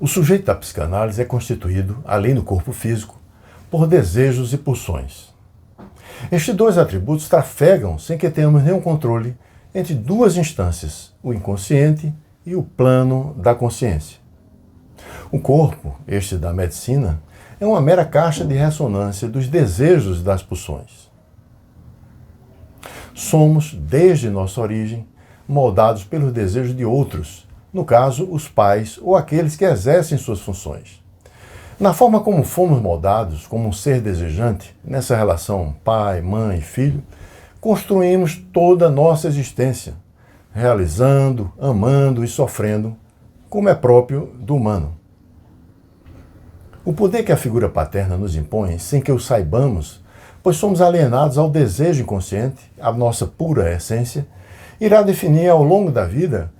O sujeito da psicanálise é constituído, além do corpo físico, por desejos e pulsões. Estes dois atributos trafegam sem que tenhamos nenhum controle entre duas instâncias, o inconsciente e o plano da consciência. O corpo, este da medicina, é uma mera caixa de ressonância dos desejos e das pulsões. Somos, desde nossa origem, moldados pelos desejos de outros, no caso, os pais ou aqueles que exercem suas funções. Na forma como fomos moldados, como um ser desejante, nessa relação pai, mãe, filho, construímos toda a nossa existência, realizando, amando e sofrendo, como é próprio do humano. O poder que a figura paterna nos impõe, sem que o saibamos, pois somos alienados ao desejo inconsciente, à nossa pura essência, irá definir ao longo da vida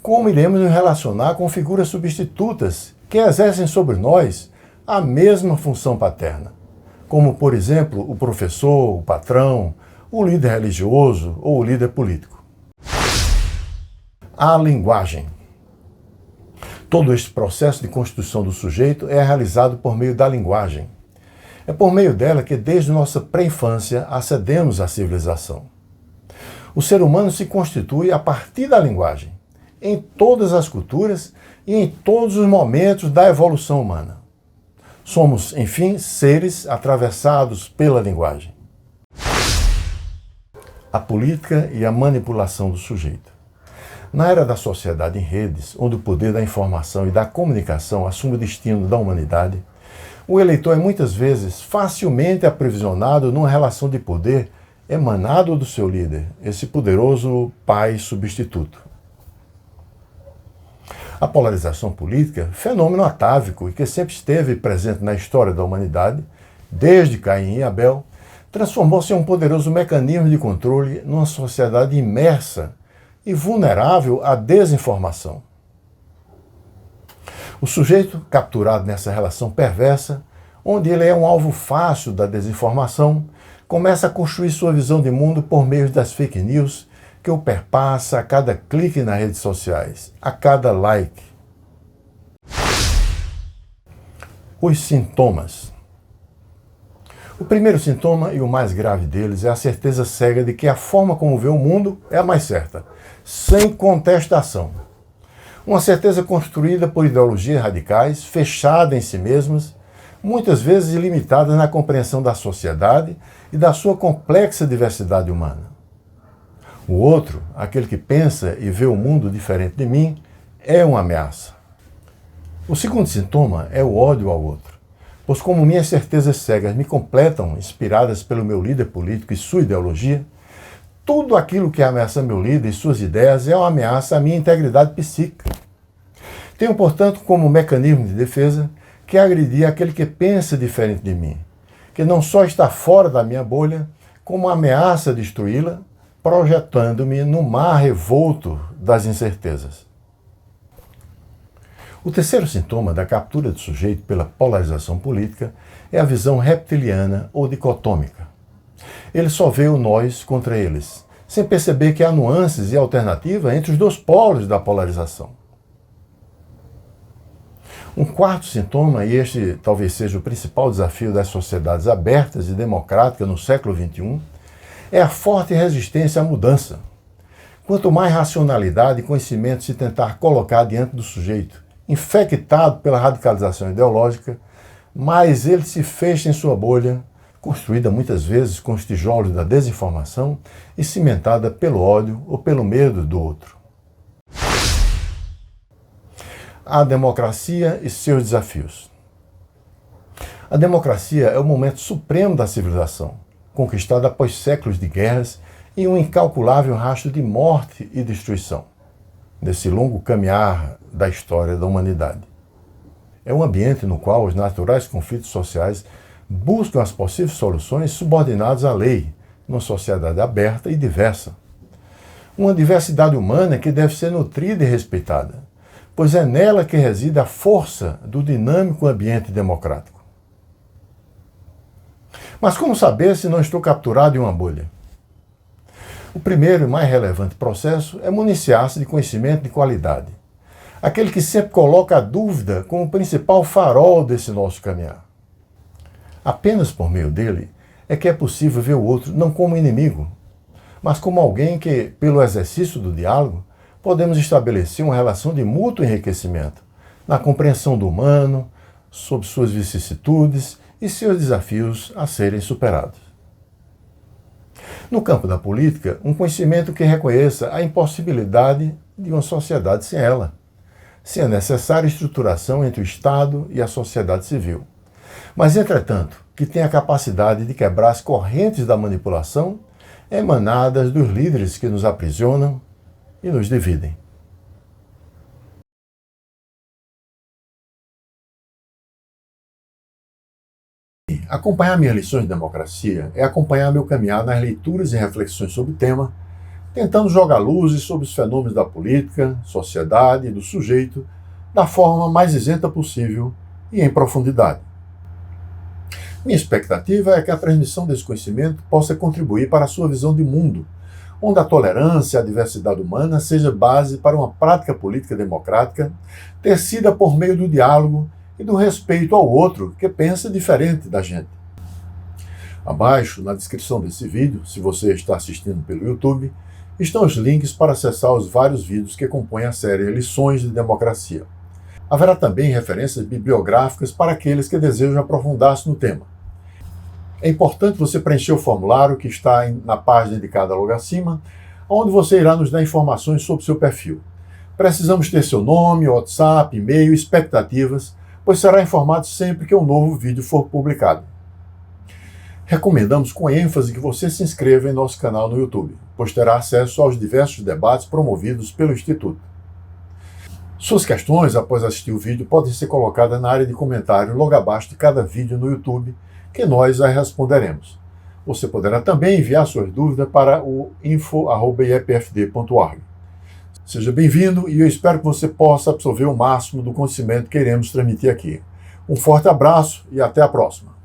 como iremos nos relacionar com figuras substitutas que exercem sobre nós a mesma função paterna, como, por exemplo, o professor, o patrão, o líder religioso ou o líder político. A linguagem. Todo este processo de constituição do sujeito é realizado por meio da linguagem. É por meio dela que, desde nossa pré-infância, acedemos à civilização. O ser humano se constitui a partir da linguagem, em todas as culturas e em todos os momentos da evolução humana. Somos, enfim, seres atravessados pela linguagem. A política e a manipulação do sujeito. Na era da sociedade em redes, onde o poder da informação e da comunicação assume o destino da humanidade, o eleitor é muitas vezes facilmente aprisionado numa relação de poder emanado do seu líder, esse poderoso pai substituto. A polarização política, fenômeno atávico e que sempre esteve presente na história da humanidade, desde Caim e Abel, transformou-se em um poderoso mecanismo de controle numa sociedade imersa e vulnerável à desinformação. O sujeito capturado nessa relação perversa, onde ele é um alvo fácil da desinformação, começa a construir sua visão de mundo por meio das fake news que o perpassa a cada clique nas redes sociais, a cada like. Os sintomas. O primeiro sintoma e o mais grave deles é a certeza cega de que a forma como vê o mundo é a mais certa, sem contestação. Uma certeza construída por ideologias radicais, fechada em si mesmas, muitas vezes limitadas na compreensão da sociedade e da sua complexa diversidade humana. O outro, aquele que pensa e vê o mundo diferente de mim, é uma ameaça. O segundo sintoma é o ódio ao outro, pois como minhas certezas cegas me completam, inspiradas pelo meu líder político e sua ideologia, tudo aquilo que ameaça meu líder e suas ideias é uma ameaça à minha integridade psíquica. Tenho, portanto, como mecanismo de defesa que agredir aquele que pensa diferente de mim, que não só está fora da minha bolha, como ameaça destruí-la, projetando-me no mar revolto das incertezas. O terceiro sintoma da captura do sujeito pela polarização política é a visão reptiliana ou dicotômica. Ele só vê o nós contra eles, sem perceber que há nuances e alternativas entre os dois polos da polarização. Um quarto sintoma, e este talvez seja o principal desafio das sociedades abertas e democráticas no século XXI, é a forte resistência à mudança. Quanto mais racionalidade e conhecimento se tentar colocar diante do sujeito, infectado pela radicalização ideológica, mais ele se fecha em sua bolha, construída muitas vezes com os tijolos da desinformação e cimentada pelo ódio ou pelo medo do outro. A democracia e seus desafios. A democracia é o momento supremo da civilização, conquistada após séculos de guerras e um incalculável rastro de morte e destruição, nesse longo caminhar da história da humanidade. É um ambiente no qual os naturais conflitos sociais buscam as possíveis soluções subordinados à lei, numa sociedade aberta e diversa. Uma diversidade humana que deve ser nutrida e respeitada, pois é nela que reside a força do dinâmico ambiente democrático. Mas como saber se não estou capturado em uma bolha? O primeiro e mais relevante processo é municiar-se de conhecimento de qualidade. aquele que sempre coloca a dúvida como principal farol desse nosso caminhar. Apenas por meio dele é que é possível ver o outro não como inimigo, mas como alguém que, pelo exercício do diálogo, podemos estabelecer uma relação de mútuo enriquecimento, na compreensão do humano, sobre suas vicissitudes e seus desafios a serem superados. No campo da política, um conhecimento que reconheça a impossibilidade de uma sociedade sem ela, sem a necessária estruturação entre o Estado e a sociedade civil. Mas, entretanto, que tenha a capacidade de quebrar as correntes da manipulação emanadas dos líderes que nos aprisionam e nos dividem. Acompanhar minhas lições de democracia é acompanhar meu caminhar nas leituras e reflexões sobre o tema, tentando jogar luzes sobre os fenômenos da política, sociedade e do sujeito da forma mais isenta possível e em profundidade. Minha expectativa é que a transmissão desse conhecimento possa contribuir para a sua visão de mundo, onde a tolerância e a diversidade humana seja base para uma prática política democrática tecida por meio do diálogo e do respeito ao outro que pensa diferente da gente. Abaixo, na descrição desse vídeo, se você está assistindo pelo YouTube, estão os links para acessar os vários vídeos que compõem a série Lições de Democracia. Haverá também referências bibliográficas para aqueles que desejam aprofundar-se no tema. É importante você preencher o formulário que está na página indicada logo acima, onde você irá nos dar informações sobre seu perfil. Precisamos ter seu nome, WhatsApp, e-mail, expectativas, pois será informado sempre que um novo vídeo for publicado. Recomendamos com ênfase que você se inscreva em nosso canal no YouTube, pois terá acesso aos diversos debates promovidos pelo Instituto. Suas questões, após assistir o vídeo, podem ser colocadas na área de comentário logo abaixo de cada vídeo no YouTube, que nós as responderemos. Você poderá também enviar suas dúvidas para o info@iepfd.org. Seja bem-vindo e eu espero que você possa absorver o máximo do conhecimento que iremos transmitir aqui. Um forte abraço e até a próxima.